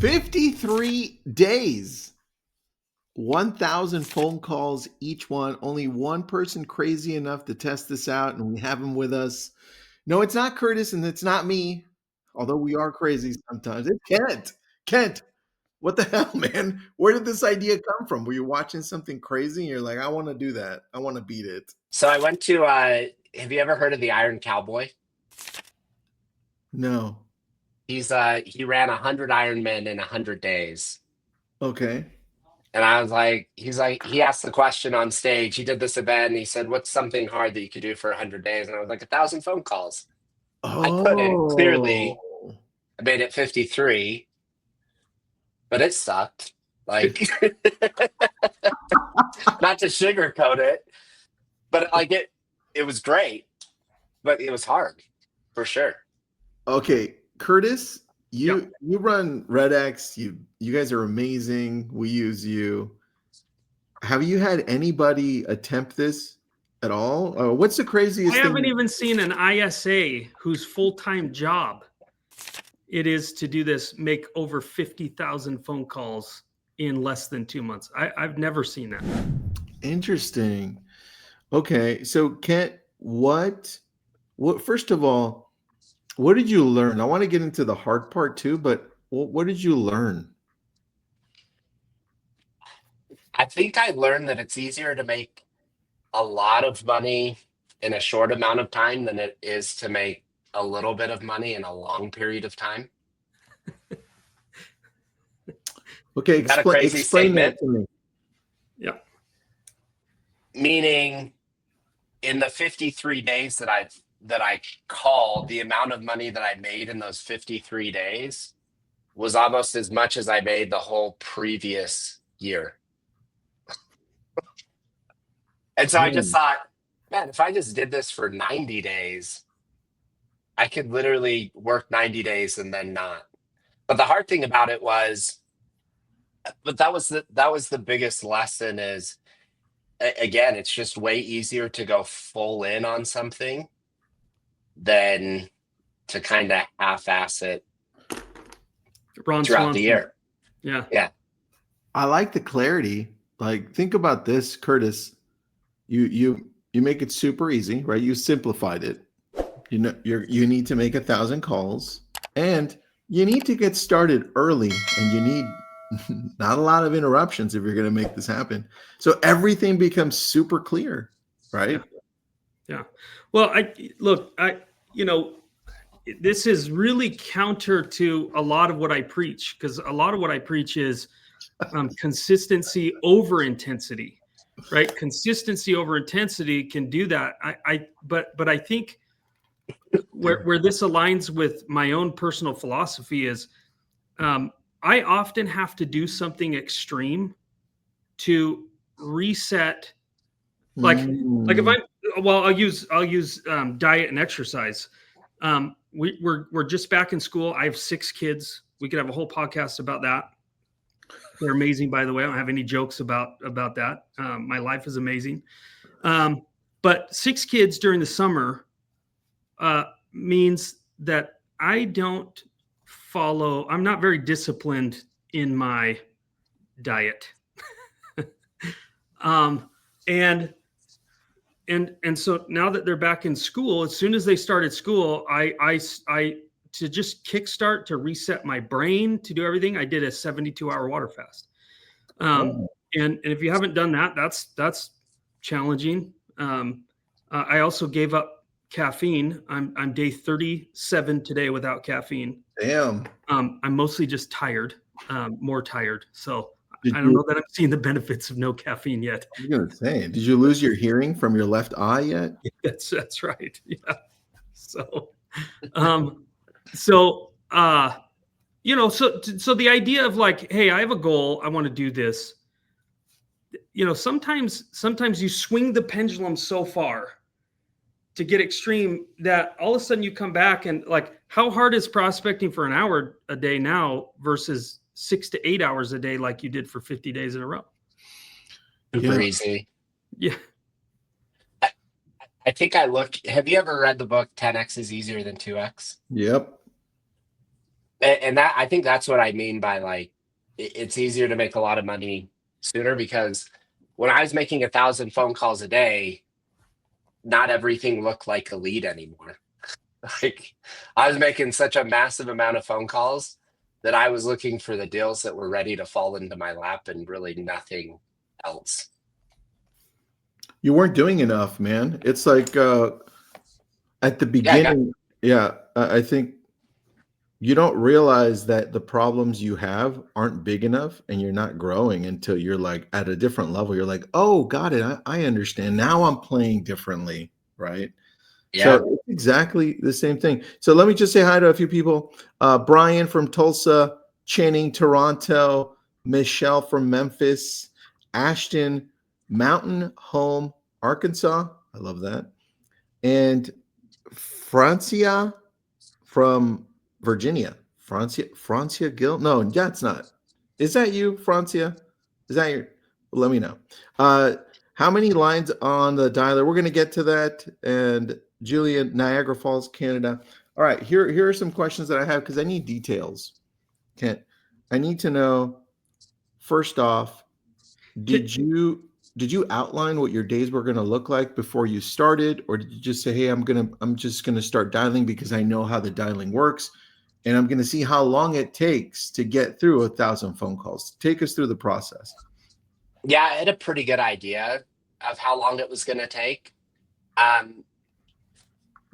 53 days, 1,000 phone calls each one. Only one person crazy enough to test this out, and we have him with us. No, it's not Curtis, and it's not me, although we are crazy sometimes. It's Kent. Kent, what the hell, man? Where did this idea come from? Were you watching something crazy and you're like, I want to do that? I want to beat it. So I went to, have you ever heard of the Iron Cowboy? No. He ran 100 Ironmen in 100 days. Okay. And I was like, he asked the question on stage. He did this event and he said, what's something hard that you could do for 100 days? And I was like, 1,000 phone calls. I couldn't, clearly. Oh. I made it 53, but it sucked. Like, not to sugarcoat it, but like it was great, but it was hard for sure. Okay, Curtis, you run RedX. You guys are amazing. We use you. Have you had anybody attempt this at all? What's the craziest I thing? haven't even seen an ISA whose full-time job it is to do this, make over 50,000 phone calls in less than 2 months. I've never seen that. Interesting. Okay, so Kent, what first of all, what did you learn? I want to get into the hard part too, but what did you learn? I think I learned that it's easier to make a lot of money in a short amount of time than it is to make a little bit of money in a long period of time. Okay, Is that a crazy explain that statement? to me. Yeah. Meaning, in the 53 days that I called, the amount of money that I made in those 53 days was almost as much as I made the whole previous year. And so I just thought, man, if I just did this for 90 days, I could literally work 90 days and then not. But the hard thing about it was, but that was the biggest lesson is, again, it's just way easier to go full in on something than to kind of half-ass it throughout the year. Yeah. Yeah. I like the clarity. Like, think about this, Curtis. You make it super easy, right? You simplified it. You know, you need to make 1,000 calls, and you need to get started early, and you need not a lot of interruptions if you're going to make this happen. So everything becomes super clear, right? Yeah. Well, this is really counter to a lot of what I preach, because a lot of what I preach is consistency over intensity, right? Consistency over intensity can do that. But I think where this aligns with my own personal philosophy is, I often have to do something extreme to reset. Like if I'll use diet and exercise. We're just back in school. I have 6 kids. We could have a whole podcast about that. They're amazing, by the way. I don't have any jokes about that. My life is amazing. But 6 kids during the summer means that I'm not very disciplined in my diet. And so now that they're back in school, as soon as they started school, I to just kickstart, to reset my brain, to do everything, I did a 72-hour water fast. And if you haven't done that, that's challenging. I also gave up caffeine. I'm day 37 today without caffeine. Damn. I'm mostly just tired, more tired. So I don't know that I'm seeing the benefits of no caffeine yet. I was going to say, did you lose your hearing from your left eye yet? That's right. Yeah. So, so the idea of like, hey, I have a goal. I want to do this. Sometimes you swing the pendulum so far to get extreme that all of a sudden you come back and, like, how hard is prospecting for an hour a day now versus 6 to 8 hours a day like you did for 50 days in a row? Super easy. Yeah. I think have you ever read the book 10X is Easier Than 2X? Yep. And that, I think that's what I mean by like, it's easier to make a lot of money sooner, because when I was making 1,000 phone calls a day, not everything looked like a lead anymore. Like, I was making such a massive amount of phone calls that I was looking for the deals that were ready to fall into my lap and really nothing else. You weren't doing enough, man. It's like at the Yeah, I got, beginning, yeah, I think you don't realize that the problems you have aren't big enough and you're not growing until you're like at a different level. You're like, oh, got it. I understand. Now I'm playing differently, right? So yeah. it's exactly the same thing. So let me just say hi to a few people. Brian from Tulsa, Channing, Toronto, Michelle from Memphis, Ashton, Mountain Home, Arkansas. I love that. And Francia from Virginia. Francia Gill? No, that's not. Is that you, Francia? Is that your? Let me know. How many lines on the dialer? We're going to get to that. And Julian, Niagara Falls, Canada. All right, here are some questions that I have because I need details. Kent, I need to know. First off, did you outline what your days were going to look like before you started, or did you just say, "Hey, I'm just going to start dialing because I know how the dialing works, and I'm going to see how long it takes to get through 1,000 phone calls." Take us through the process. Yeah, I had a pretty good idea of how long it was going to take. Um,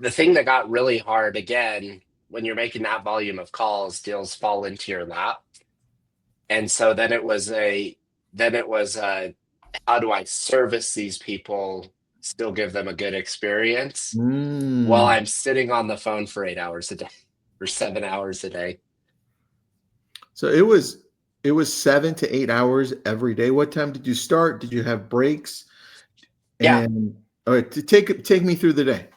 the thing that got really hard, again, when you're making that volume of calls, deals fall into your lap. And so then it was how do I service these people, still give them a good experience while Mm. I'm sitting on the phone for 8 hours a day or 7 hours a day. So it was 7 to 8 hours every day. What time did you start? Did you have breaks? Yeah. And all right, to take me through the day.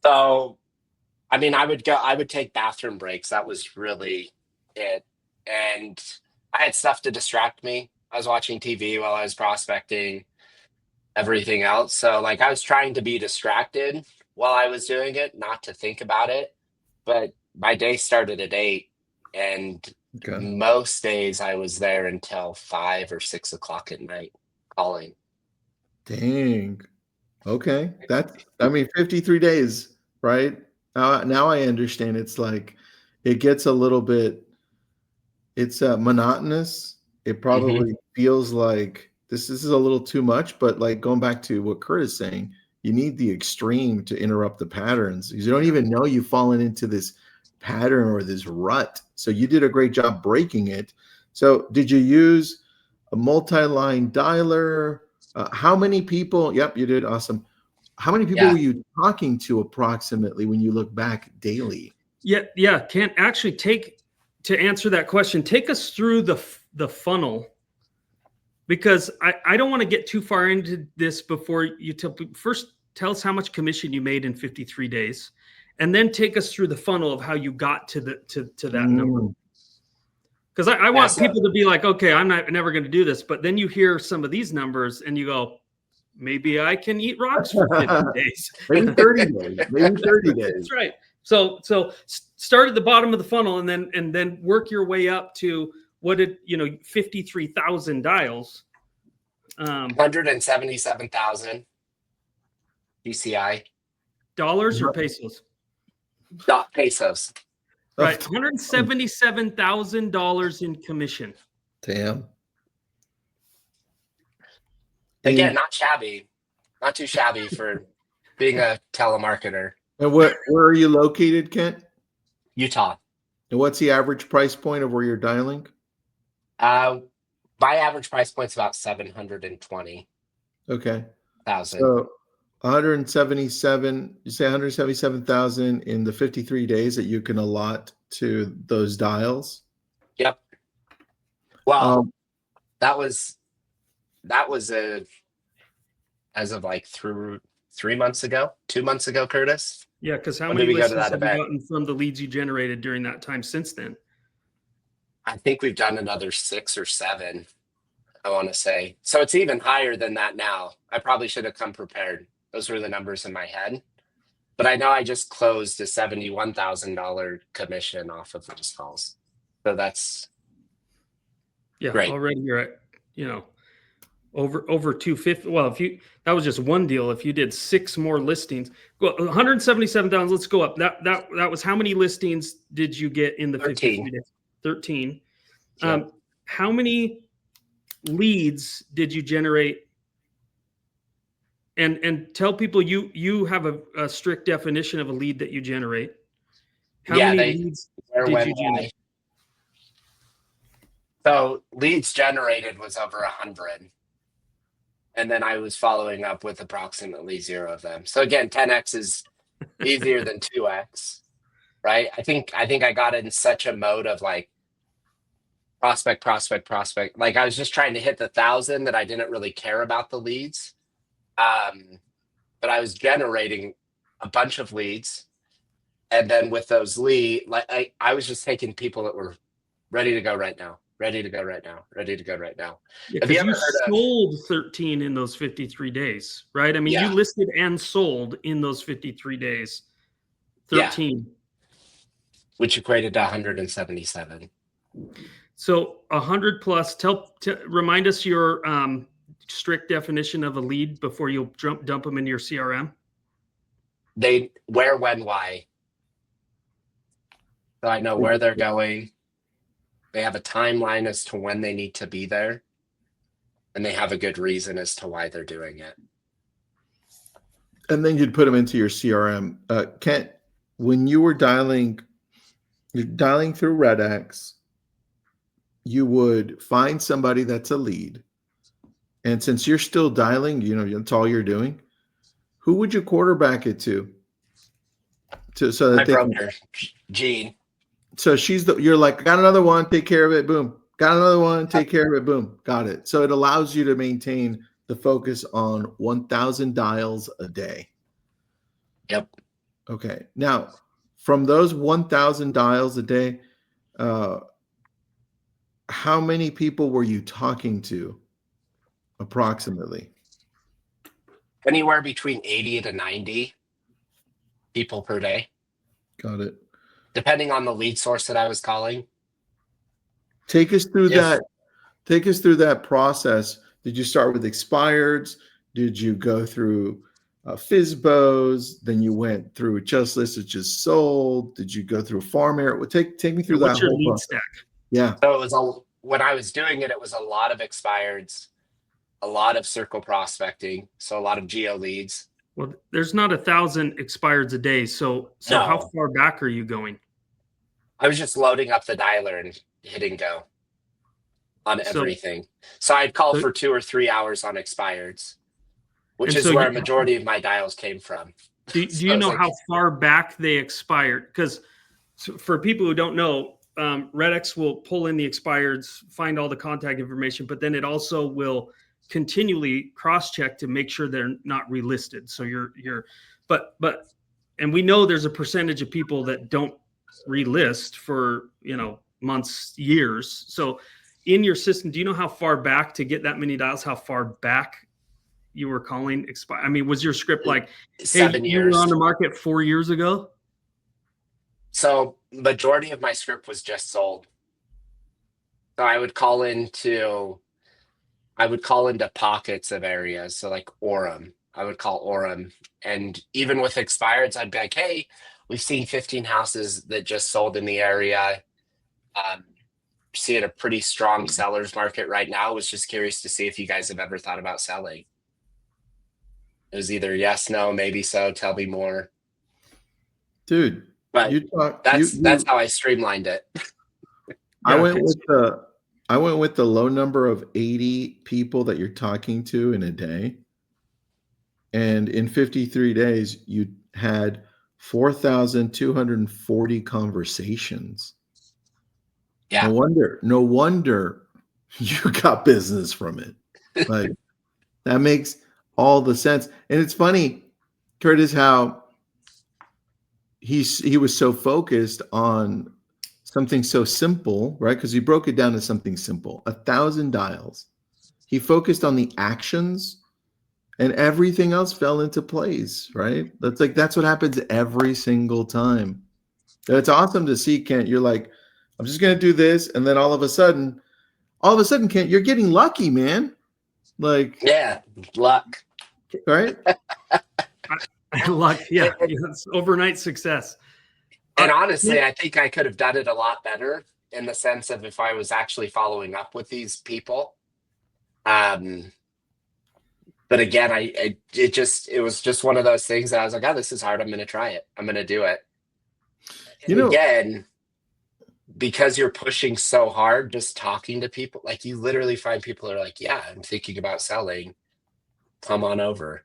So I mean, I would take bathroom breaks. That was really it. And I had stuff to distract me. I was watching TV while I was prospecting, everything else. So like I was trying to be distracted while I was doing it, not to think about it. But my day started at 8, and Okay. most days I was there until 5 or 6 o'clock at night calling. Dang. Okay. I mean, 53 days, right? Now I understand. It's like it gets a little bit, it's monotonous. It Hmm. probably feels like this is a little too much, but like going back to what Kurt is saying, you need the extreme to interrupt the patterns. You don't even know you've fallen into this pattern or this rut. So you did a great job breaking it. So did you use a multi-line dialer? How many people? Yep, you did. Awesome. How many people Yeah. were you talking to approximately when you look back daily? Yeah. Can't actually to answer that question. Take us through the funnel, because I don't want to get too far into this before you first tell us how much commission you made in 53 days, and then take us through the funnel of how you got to that number. Mm. Because I Yeah. want So people to be like, okay, I'm never going to do this, but then you hear some of these numbers and you go, maybe I can eat rocks for 50 days. Maybe 30 days. Maybe 30 days. That's right. So start at the bottom of the funnel and then work your way up to 53,000 dials. 177,000 DCI. Dollars or pesos? Pesos. Right. $177,000 in commission. Damn. Again, And, not shabby, not too shabby for being a telemarketer. and where are you located, Kent? Utah. And what's the average price point of where you're dialing? My average price point's about 720,000. Okay. So 177, you say 177,000 in the 53 days that you can allot to those dials. Yep. Well, Um, that was as of like through 3 months ago, 2 months ago, Curtis. Yeah, because how When did many we go to listings that have you event? gotten from the leads you generated during that time since then? I think we've done another 6 or 7, I want to say. So it's even higher than that now. I probably should have come prepared. Those were the numbers in my head. But I know I just closed a $71,000 commission off of those calls. So that's great. Already you're at, over 250. Well, that was just one deal. If you did 6 more listings, well, 177,000, let's go up. That was how many listings did you get in the 53 days? 13. Sure. How many leads did you generate? And tell people you have a strict definition of a lead that you generate. How many leads did you generate? So leads generated was over 100. And then I was following up with approximately 0 of them. So again, 10x is easier than 2x, right? I think I got in such a mode of like prospect. Like I was just trying to hit the 1,000 that I didn't really care about the leads. But I was generating a bunch of leads. And then with those leads, like I was just taking people that were ready to go right now. Ready to go right now. Yeah, because you sold 13 in those 53 days, right? I mean, you listed and sold in those 53 days. 13. Which equated to 177. So 100 plus. Remind us your strict definition of a lead before you dump them into your CRM. Where, when, why. So I know where they're going. They have a timeline as to when they need to be there, and they have a good reason as to why they're doing it. And then you'd put them into your CRM. Kent, when you're dialing through RedX, you would find somebody that's a lead. And since you're still dialing, that's all you're doing. Who would you quarterback it to? So that my broker, Gene. So you're like, got another one, take care of it, boom. Got another one, take care of it, boom. Got it. So it allows you to maintain the focus on 1,000 dials a day. Yep. Okay. Now, from those 1,000 dials a day, how many people were you talking to approximately? Anywhere between 80 to 90 people per day. Got it. Depending on the lead source that I was calling. Take us through that. Take us through that process. Did you start with expireds? Did you go through FISBOs? Then you went through just listed, just sold. Did you go through farm area? Take me through that. What's your lead stack? Yeah. So when I was doing it, it was a lot of expireds, a lot of circle prospecting, so a lot of geo leads. Well, there's not 1,000 expireds a day. So No. How far back are you going? I was just loading up the dialer and hitting go on everything. So I'd call for 2 or 3 hours on expireds, which is where a majority of my dials came from. Do you know how far back they expired? Because for people who don't know, RedX will pull in the expireds, find all the contact information, but then it also will continually cross-check to make sure they're not relisted. So and we know there's a percentage of people that don't relist for months, years. So in your system, do you know how far back to get that many dials, how far back you were calling expire? I mean, was your script like 7 years? You were on the market 4 years ago? So majority of my script was just sold. So I would call into pockets of areas. So like Orem, I would call Orem. And even with expireds, I'd be like, hey, we've seen 15 houses that just sold in the area. Seeing a pretty strong seller's market right now. Was just curious to see if you guys have ever thought about selling. It was either yes, no, maybe so, tell me more. Dude, but that's how I streamlined it. I went with the low number of 80 people that you're talking to in a day. And in 53 days, you had 4,240 conversations. Yeah. No wonder you got business from it. Like that makes all the sense. And it's funny, Curtis, how he was so focused on something so simple, right? Because he broke it down to something simple, 1,000 dials. He focused on the actions and everything else fell into place, right? That's what happens every single time. And it's awesome to see, Kent. You're like, I'm just gonna do this, and then all of a sudden, Kent, you're getting lucky, man. Like, Yeah, luck. right? Luck, yeah, it's overnight success. And honestly, I think I could have done it a lot better in the sense of if I was actually following up with these people. But again, it was just one of those things that I was like, oh, this is hard. I'm going to try it. I'm going to do it. And again, because you're pushing so hard, just talking to people, like you literally find people are like, yeah, I'm thinking about selling. Come on over.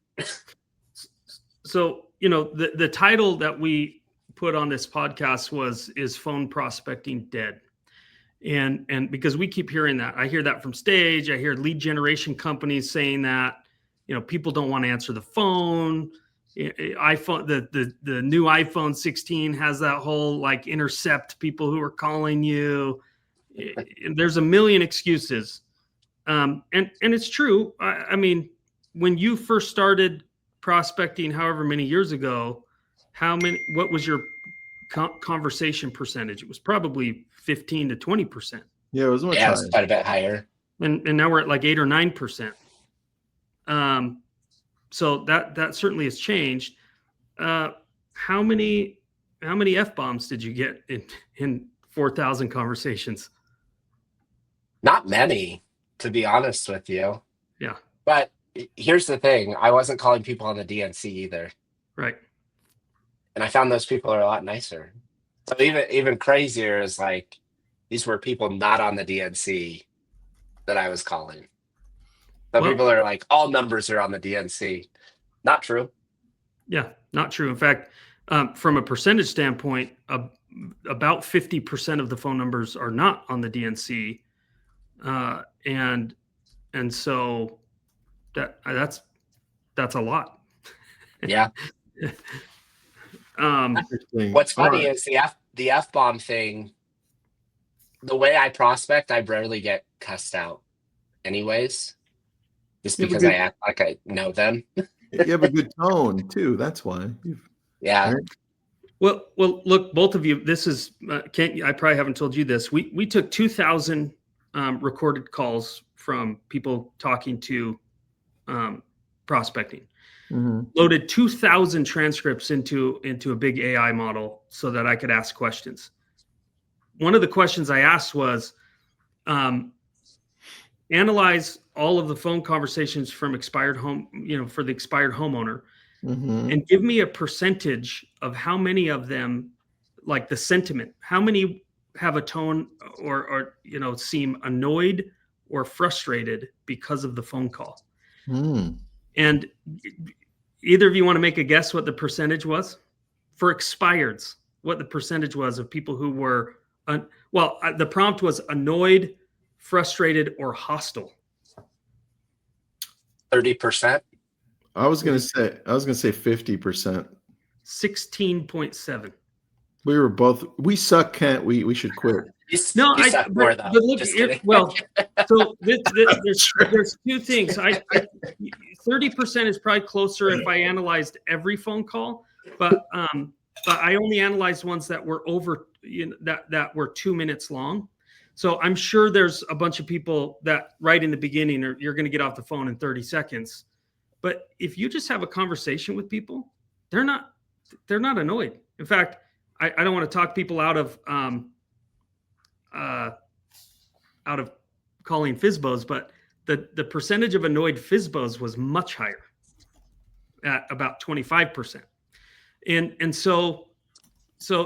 So, the title that we put on this podcast is phone prospecting dead. And because we keep hearing that, I hear that from Stage. I hear lead generation companies saying that, people don't want to answer the phone. iPhone, the new iPhone 16 has that whole like intercept people who are calling you. There's a million excuses. And it's true. I mean, when you first started prospecting, however many years ago, what was your conversation percentage? It was probably 15 to 20%. Yeah, it was much Yeah, higher. it's quite a bit higher. And now we're at like 8 or 9%. So that certainly has changed. How many F-bombs did you get in 4,000 conversations? Not many, to be honest with you. Yeah. But here's the thing. I wasn't calling people on the DNC either. Right. And I found those people are a lot nicer. So even crazier is like, these were people not on the DNC that I was calling. So people are like, all numbers are on the DNC. Not true. Yeah, not true. In fact, from a percentage standpoint, about 50% of the phone numbers are not on the DNC. And so that's a lot. Yeah. What's funny is the F-bomb thing, the way I prospect, I rarely get cussed out anyways, just because I act like I know them. You have a good tone too. That's why. Yeah. Right? Well, look, both of you, this is, I probably haven't told you this. We took 2,000 recorded calls from people talking to prospecting. Mm-hmm. Loaded 2,000 transcripts into a big AI model so that I could ask questions. One of the questions I asked was, analyze all of the phone conversations from expired home, for the expired homeowner, mm-hmm. and give me a percentage of how many of them, like the sentiment, how many have a tone or seem annoyed or frustrated because of the phone call. Mm. And either of you want to make a guess what the percentage was for expireds, what the percentage was of people who were, the prompt was annoyed, frustrated, or hostile. 30%. I was gonna say 50%. 16.7. We suck, Kent. We should quit. But look, so there's two things. 30% is probably closer if I analyzed every phone call, but I only analyzed ones that were over, that were 2 minutes long. So I'm sure there's a bunch of people that right in the beginning you're going to get off the phone in 30 seconds. But if you just have a conversation with people, they're not annoyed. In fact, I don't want to talk people out of calling FSBOs, but the percentage of annoyed FSBOs was much higher, at about 25%. And so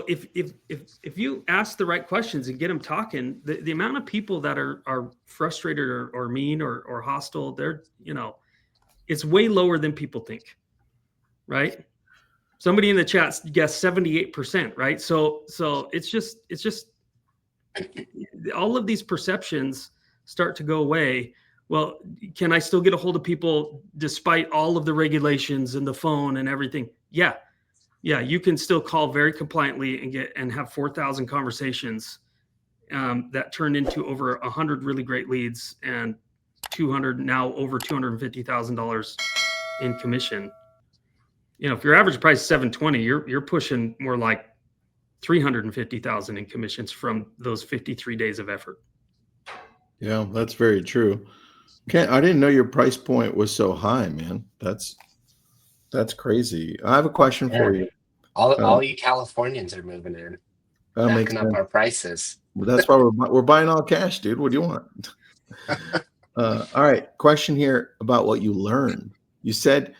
if you ask the right questions and get them talking, the amount of people that are frustrated or mean or hostile, they're, it's way lower than people think, right? Somebody in the chat guessed 78%, right? So it's just all of these perceptions start to go away. Well, can I still get a hold of people despite all of the regulations and the phone and everything? Yeah, you can still call very compliantly and have 4,000 conversations that turned into over 100 really great leads and over $250,000 in commission. You know, if your average price is 720, you're pushing more like 350,000 in commissions from those 53 days of effort. Yeah, that's very true. I didn't know your price point was so high, man. That's crazy. I have a question for Yeah. you. All you Californians are moving in, That makes jacking up sense. our prices. That's why we're buying all cash, dude. What do you want? All right. Question here about what you learned. You said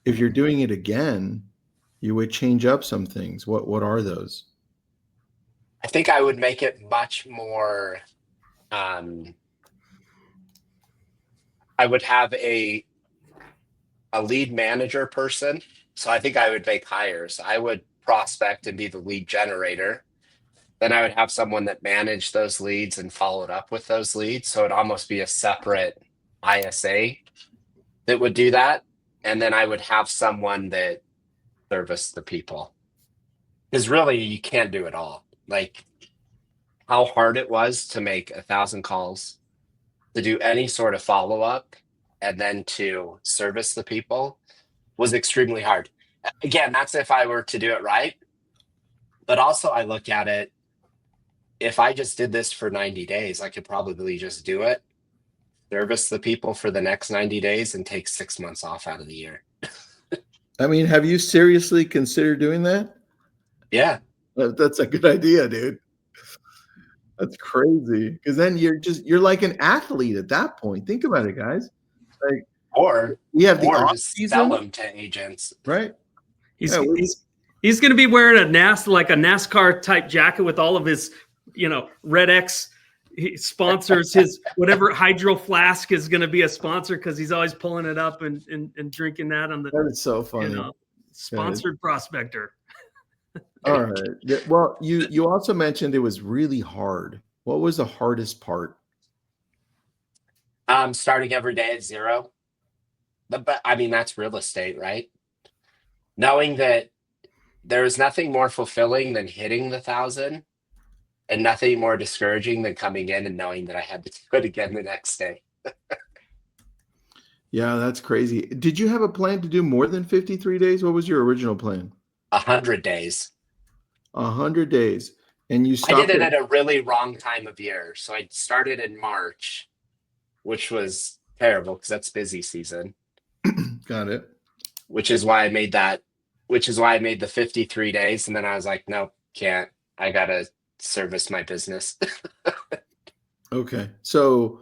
if you're doing it again, you would change up some things. What are those? I think I would make it much more. I would have a lead manager person. So I think I would make hires. I would prospect and be the lead generator. Then I would have someone that managed those leads and followed up with those leads. So it'd almost be a separate ISA that would do that. And then I would have someone that serviced the people. Because really, you can't do it all. Like how hard it was to make 1,000 calls, to do any sort of follow up, and then to service the people was extremely hard. Again, that's if I were to do it right. But also, I look at it, if I just did this for 90 days, I could probably just do it, service the people for the next 90 days, and take 6 months off out of the year. I mean, have you seriously considered doing that? Yeah. That's a good idea, dude. That's crazy. Because then you're like an athlete at that point. Think about it, guys. Like Or we have the off just season, sell them to agents. right? He's Yeah, he's going to be wearing a NASCAR type jacket with all of his, RedX. He sponsors his whatever Hydro Flask is going to be a sponsor because he's always pulling it up and drinking that on the that is so funny. sponsored prospector. All right. Well, you also mentioned it was really hard. What was the hardest part? Starting every day at zero. But I mean, that's real estate, right? Knowing that there is nothing more fulfilling than hitting the 1,000, and nothing more discouraging than coming in and knowing that I had to do it again the next day. Yeah, that's crazy. Did you have a plan to do more than 53 days? What was your original plan? 100 days. 100 days. And you I stopped did it at a really wrong time of year. So I started in March, which was terrible because that's busy season. Got it. Which is why I made the 53 days. And then I was like, nope, can't. I got to service my business. Okay. So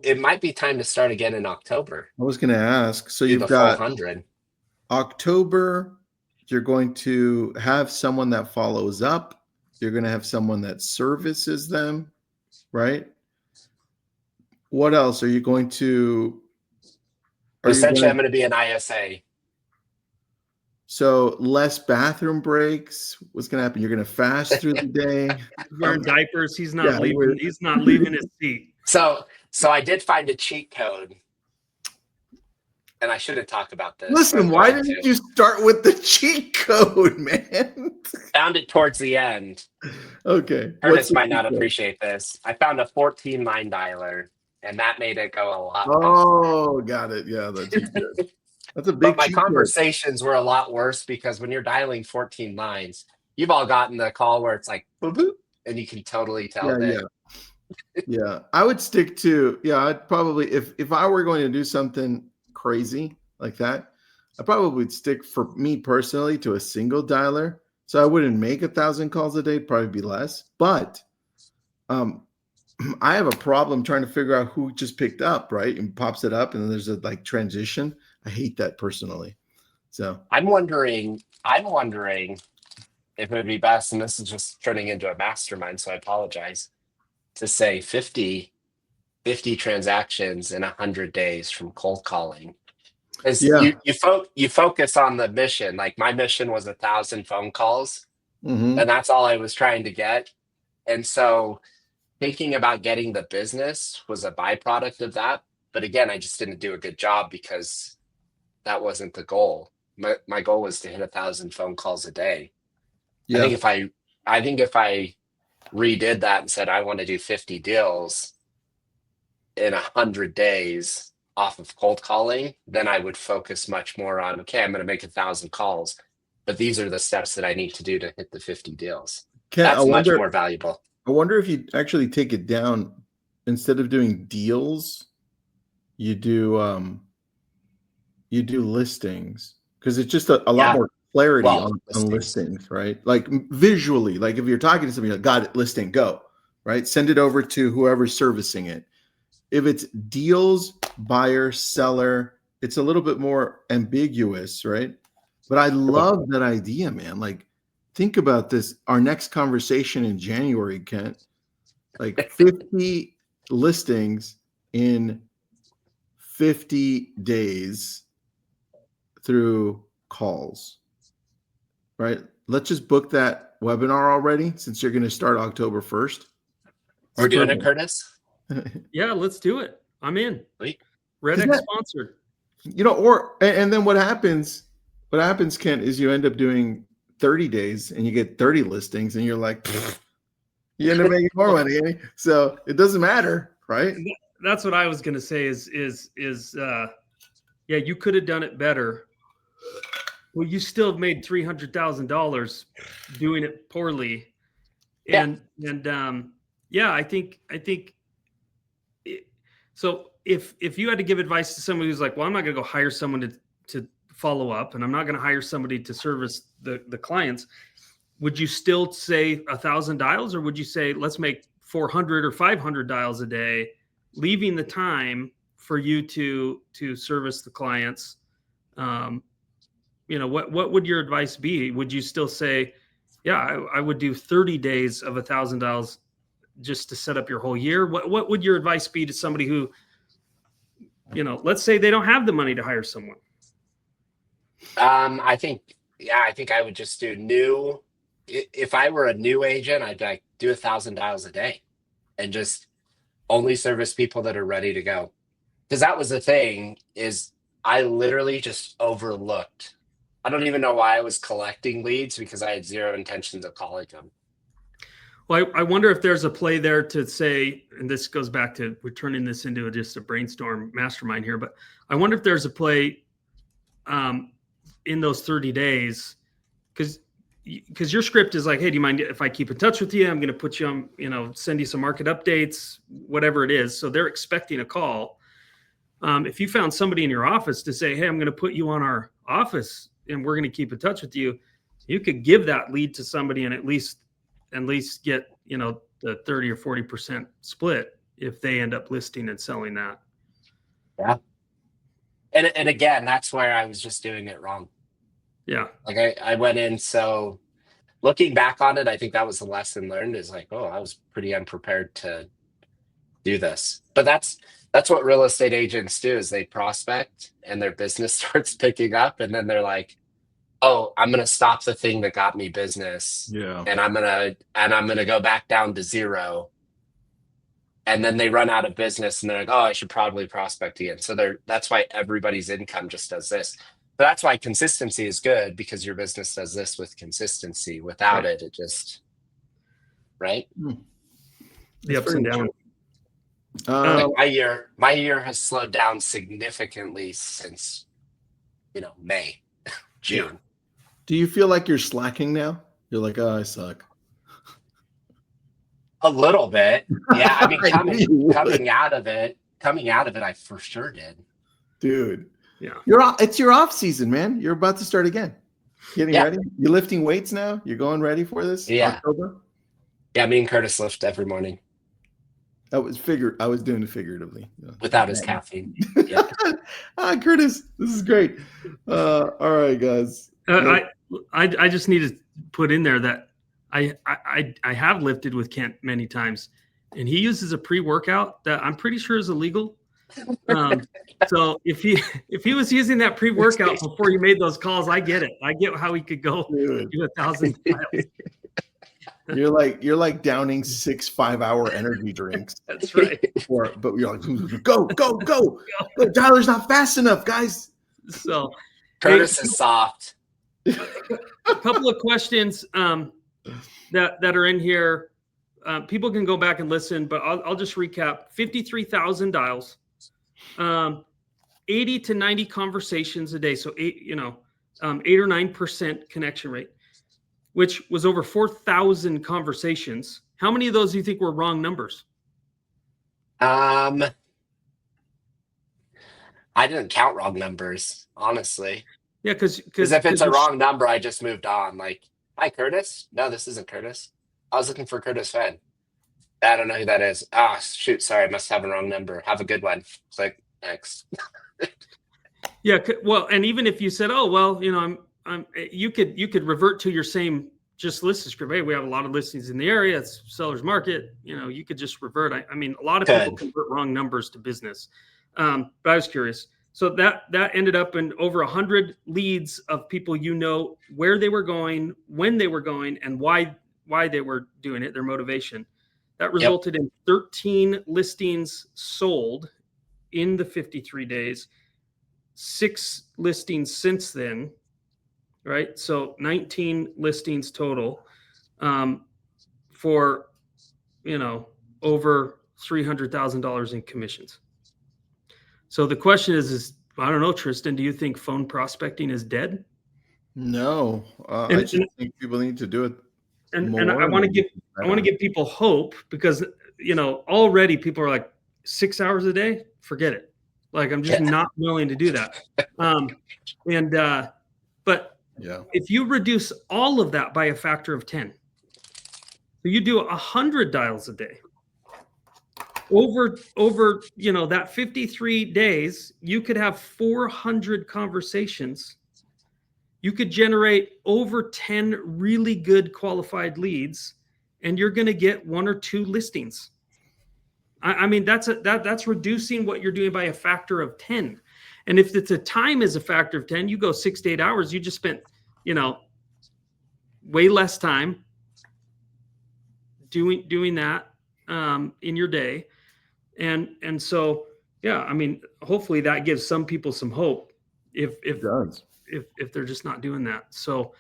it might be time to start again in October. I was going to ask, so Do you've the got full 100. October, you're going to have someone that follows up. You're going to have someone that services them, right? What else are you going to? Essentially, I'm going to be an ISA. So less bathroom breaks. What's going to happen? You're going to fast through the day. Wearing diapers. He's not leaving. He's not leaving his seat. So I did find a cheat code, and I should have talked about this. Listen, why didn't you start with the cheat code, man? Found it towards the end. Okay. Curtis might not appreciate this. I found a 14 line dialer, and that made it go a lot faster. Oh, got it. Yeah, that's good. That's a big. But my conversations were a lot worse because when you're dialing 14 lines, you've all gotten the call where it's like boop boop, and you can totally tell Yeah, I would stick to. Yeah, I'd probably if I were going to do something crazy like that, I probably would stick for me personally to a single dialer. So I wouldn't make 1,000 calls a day. It'd probably be less. But I have a problem trying to figure out who just picked up, right? And pops it up, and then there's a transition. I hate that personally. So I'm wondering if it would be best, and this is just turning into a mastermind, so I apologize, to say 50 transactions in 100 days from cold calling. You focus on the mission. Like my mission was 1,000 phone calls, and that's all I was trying to get. And so thinking about getting the business was a byproduct of that. But again, I just didn't do a good job because that wasn't the goal. My goal was to hit 1,000 phone calls a day. Yeah. I think if I redid that and said I want to do 50 deals in 100 days, off of cold calling, then I would focus much more on, okay, I'm going to make 1,000 calls, but these are the steps that I need to do to hit the 50 deals. Ken, That's much more valuable. I wonder if you actually take it down, instead of doing deals, you do listings, because it's just a lot more clarity on listings, right? Like visually, like if you're talking to somebody, like, got it, listing, go, right? Send it over to whoever's servicing it. If it's deals, buyer, seller, it's a little bit more ambiguous, right? But I love that idea, man. Like, think about this. Our next conversation in January, Kent, like 50 listings in 50 days through calls, right? Let's just book that webinar already, since you're going to start October 1st. We're doing it, Curtis? Yeah, let's do it. I'm in. Sweet. RedX sponsored. And then what happens, Kent, is you end up doing 30 days and you get 30 listings and you're like, you end up making more money. So it doesn't matter, right? That's what I was going to say yeah, you could have done it better. Well, you still have made $300,000 doing it poorly. And yeah, I think so if you had to give advice to somebody who's like, well, I'm not going to go hire someone to follow up, and I'm not going to hire somebody to service the clients, would you still say 1,000 dials, or would you say, let's make 400 or 500 dials a day, leaving the time for you to service the clients? What would your advice be? Would you still say, yeah, I would do 30 days of 1,000 dials just to set up your whole year? What would your advice be to somebody who, let's say they don't have the money to hire someone? I think I would just do new. If I were a new agent, I'd like do 1,000 dials a day and just only service people that are ready to go. Because that was the thing, is I literally just overlooked. I don't even know why I was collecting leads, because I had zero intentions of calling them. Well, I wonder if there's a play there to say, and this goes back to, we're turning this into just a brainstorm mastermind here, but I wonder if there's a play in those 30 days, because your script is like, hey, do you mind if I keep in touch with you? I'm going to put you on, send you some market updates, whatever it is. So they're expecting a call. If you found somebody in your office to say, hey, I'm going to put you on our office and we're going to keep in touch with you, you could give that lead to somebody and at least get, the 30 or 40% split if they end up listing and selling that. Yeah. And again, that's where I was just doing it wrong. Yeah. Like I went in. So looking back on it, I think that was the lesson learned, is like, oh, I was pretty unprepared to do this. But that's what real estate agents do, is they prospect and their business starts picking up. And then they're like, oh, I'm going to stop the thing that got me business. Yeah. And I'm going to go back down to zero. And then they run out of business and they're like, oh, I should probably prospect again. So that's why everybody's income just does this. But that's why consistency is good, because your business does this with consistency. Without it just, right? The ups and downs. Like my year has slowed down significantly since, May, June. Yeah. Do you feel like you're slacking now? You're like, oh, I suck. A little bit. Yeah. I mean, coming out of it, I for sure did. Dude. Yeah. It's your off season, man. You're about to start again. Getting ready. You're lifting weights now. You're going ready for this? Yeah. October? Yeah. Me and Curtis lift every morning. I was doing it figuratively. Without his caffeine. Yeah. Curtis, this is great. All right, guys. I just need to put in there that I have lifted with Kent many times, and he uses a pre-workout that I'm pretty sure is illegal. So if he was using that pre-workout before he made those calls, I get it. I get how he could go do 1,000 miles. You're like downing 6 5-hour energy drinks. That's right. But you're like, go. The dialer's not fast enough, guys. So Curtis is soft. A couple of questions that are in here. People can go back and listen, but I'll just recap. 53,000 dials. 80 to 90 conversations a day. So 8 or 9% connection rate, which was over 4,000 conversations. How many of those do you think were wrong numbers? I didn't count wrong numbers, honestly. Yeah, because if it's a wrong number, I just moved on. Like, hi, Curtis. No, this isn't Curtis. I was looking for Curtis Fenn. I don't know who that is. Ah, shoot. Sorry, I must have a wrong number. Have a good one. Click next. Yeah, well, and even if you said, "Oh, well, you could revert to your same just listing script. Hey, we have a lot of listings in the area. It's seller's market. You could just revert. I mean, a lot of people convert wrong numbers to business. But I was curious. So that ended up in over 100 leads of people where they were going, when they were going, and why they were doing it, their motivation. That resulted in 13 listings sold in the 53 days, 6 listings since then, right? So 19 listings total for, over $300,000 in commissions. So the question is, I don't know, Tristan, do you think phone prospecting is dead? No, I just think people need to do it more. And I want to give people hope because, already people are like 6 hours a day, forget it. Like, I'm just not willing to do that. But if you reduce all of that by a factor of 10, so you do 100 dials a day, over that 53 days, you could have 400 conversations. You could generate over 10 really good qualified leads, and you're going to get 1 or 2 listings. I mean, that's reducing what you're doing by a factor of 10. And if the time is a factor of 10, you go 6 to 8 hours, you just spent, way less time doing that in your day. And so, I mean, hopefully that gives some people some hope if they're just not doing that. So,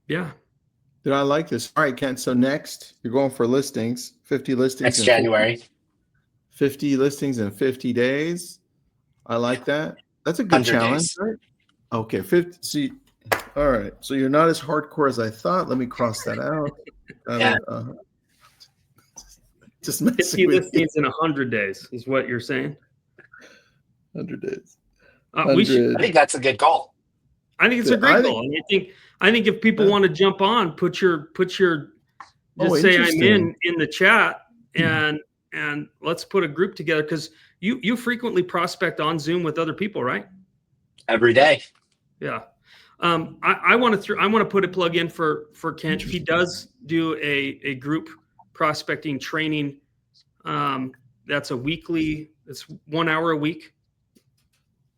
Did I like this? All right, Kent. So next, you're going for listings, 50 listings. Next January. 50 listings in 50 days. I like that. That's a good challenge, right? Okay, 50. See, all right. So you're not as hardcore as I thought. Let me cross that out. Just 50 listings in 100 days is what you're saying. 100 days. 100. I think that's a good goal. I think it's a great goal. And I think if people want to jump on, put your say I'm in the chat and let's put a group together, because you frequently prospect on Zoom with other people, right? Every day. Yeah. I want to put a plug in for Kent. He does do a group prospecting training. That's it's 1 hour a week.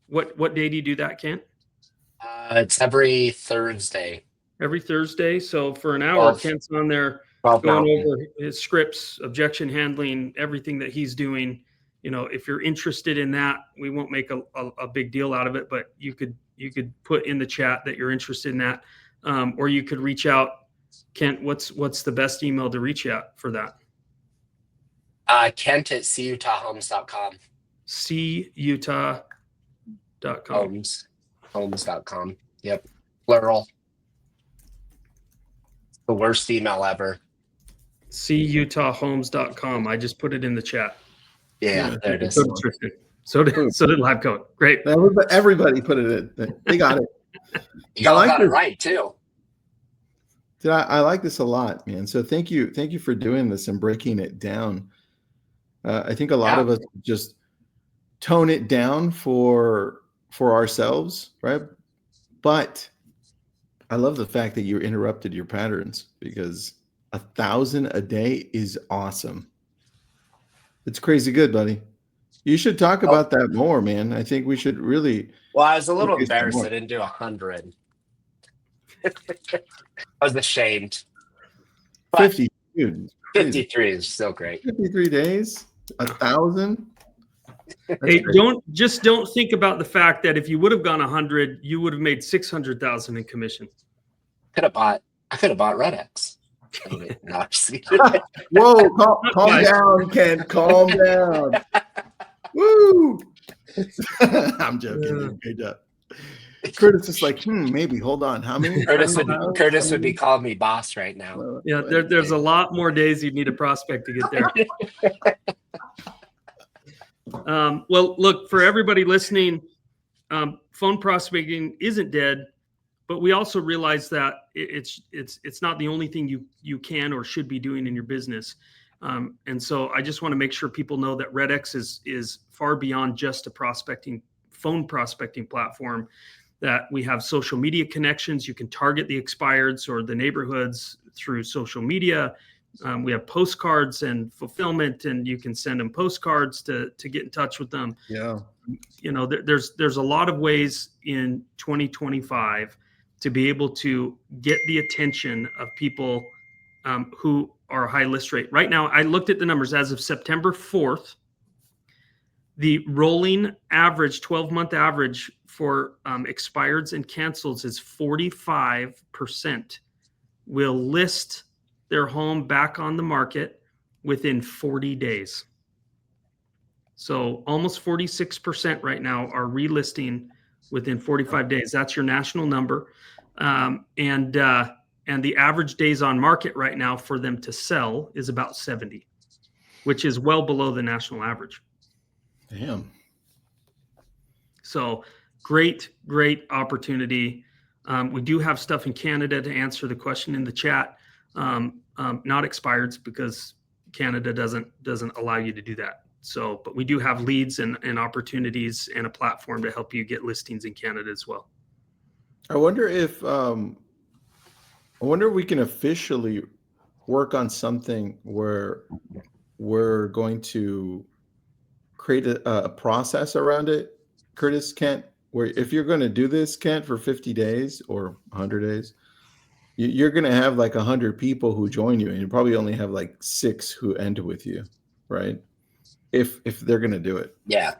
What day do you do that, Kent? It's every Thursday. Every Thursday. So for an hour, Kent's on there going over his scripts, objection handling, everything that he's doing. If you're interested in that, we won't make a big deal out of it, but you could put in the chat that you're interested in that, or you could reach out. Kent, what's the best email to reach out for that? Kent at cutahhomes.com. cutah.com. Homes.com. Yep. Plural. The worst email ever. cutahhomes.com. I just put it in the chat. Yeah, there it is. So did Live Code. Great. Everybody put it in. They got it. You got it right too. I like this a lot, man. So thank you for doing this and breaking it down. I think a lot of us just tone it down for ourselves, right? But I love the fact that you interrupted your patterns, because 1,000 a day is awesome. It's crazy good, buddy. You should talk about that more, man. I think we should really. Well, I was a little embarrassed I didn't do 100. I was ashamed. 50, dude. 53 is still great. 53 days, 1,000. Hey, don't think about the fact that if you would have gone 100, you would have made 600,000 in commission. I could have bought RedX. Whoa, calm down, Ken. Calm down. Woo! I'm joking. Dude. Great job. Curtis is like, maybe. Hold on. How many? Curtis would be calling me boss right now. Yeah, there's a lot more days you'd need a prospect to get there. Well, look, for everybody listening, phone prospecting isn't dead, but we also realize that it's not the only thing you can or should be doing in your business. And so I just want to make sure people know that RedX is far beyond just a phone prospecting platform, that we have social media connections. You can target the expireds or the neighborhoods through social media. We have postcards and fulfillment, and you can send them postcards to get in touch with them. Yeah. There's a lot of ways in 2025 to be able to get the attention of people who are high list rate. Right now, I looked at the numbers as of September 4th. The rolling average, 12-month average for expireds and cancels is 45% will list their home back on the market within 40 days. So almost 46% right now are relisting within 45 days. That's your national number. And the average days on market right now for them to sell is about 70, which is well below the national average. Damn. So great opportunity. We do have stuff in Canada to answer the question in the chat. Not expireds, because Canada doesn't allow you to do that. So, but we do have leads and opportunities and a platform to help you get listings in Canada as well. I wonder if we can officially work on something where we're going to create a process around it, Curtis, Kent, where if you're going to do this, Kent, for 50 days or 100 days, you're going to have like 100 people who join you, and you probably only have like 6 who end with you, right? If they're going to do it. Yeah.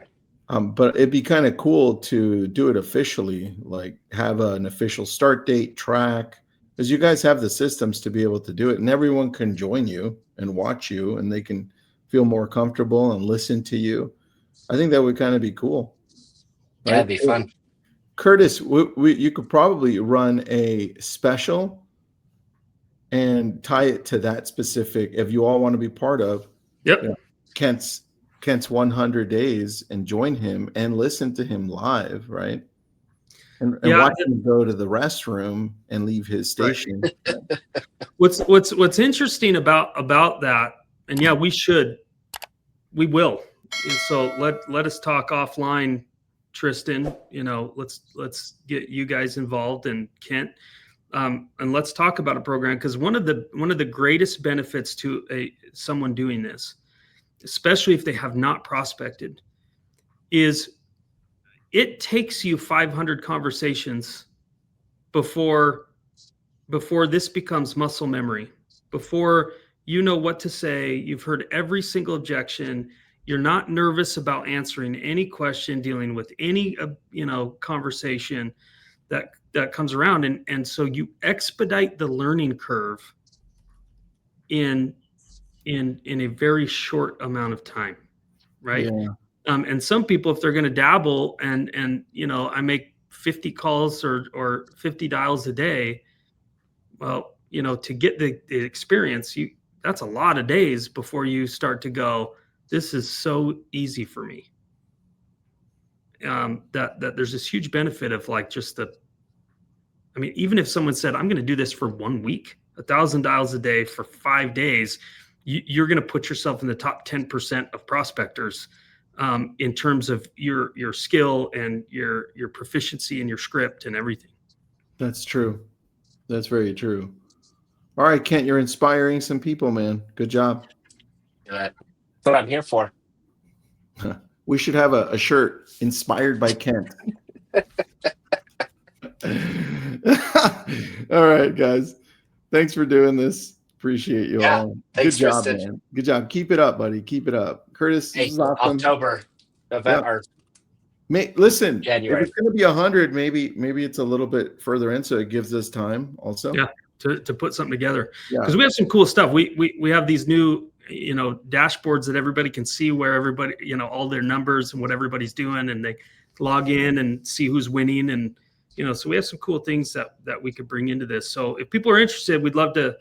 But it'd be kind of cool to do it officially, like have an official start date, track, because you guys have the systems to be able to do it, and everyone can join you and watch you, and they can feel more comfortable and listen to you. I think that would kind of be cool. Right? Yeah, it'd be fun. Curtis, you could probably run a special and tie it to that specific, if you all want to be part of. Yep. You know, Kent's 100 days, and join him and listen to him live, right? And watch him go to the restroom and leave his station. Right. What's interesting about that, and yeah, we will. And so let us talk offline, Tristan. Let's get you guys involved, and Kent, and let's talk about a program, because one of the greatest benefits to someone doing this, especially if they have not prospected, is it takes you 500 conversations before this becomes muscle memory, before you know what to say. You've heard every single objection. You're not nervous about answering any question, dealing with any conversation that comes around, and so you expedite the learning curve in a very short amount of time, right? Yeah. And some people, if they're going to dabble and I make 50 calls or 50 dials a day, well, to get the experience, that's a lot of days before you start to go, this is so easy for me. That there's this huge benefit of like even if someone said, I'm going to do this for 1 week, 1,000 dials a day for 5 days, you're going to put yourself in the top 10% of prospectors in terms of your skill and your proficiency in your script and everything. That's true. That's very true. All right, Kent, you're inspiring some people, man. Good job. That's what I'm here for. We should have a shirt inspired by Kent. All right, guys. Thanks for doing this. Appreciate you all. Thanks, Good job, Tristan. man. Good job. Keep it up, buddy. Keep it up. Curtis, this is awesome. October, November. Listen, January. if it's going to be 100, maybe it's a little bit further in, so it gives us time also. Yeah, to put something together, because we have some cool stuff. We have these new dashboards that everybody can see where everybody, all their numbers and what everybody's doing, and they log in and see who's winning. And, so we have some cool things that we could bring into this. So if people are interested, we'd love to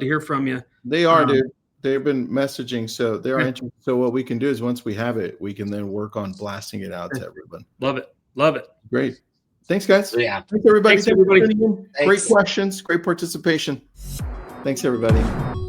hear from you. They are, dude. They've been messaging, so they are interested. So what we can do is once we have it, we can then work on blasting it out to everyone. Love it. Great. Thanks, guys. Yeah. Thanks, everybody. Thanks, everybody. Great questions. Great participation. Thanks, everybody.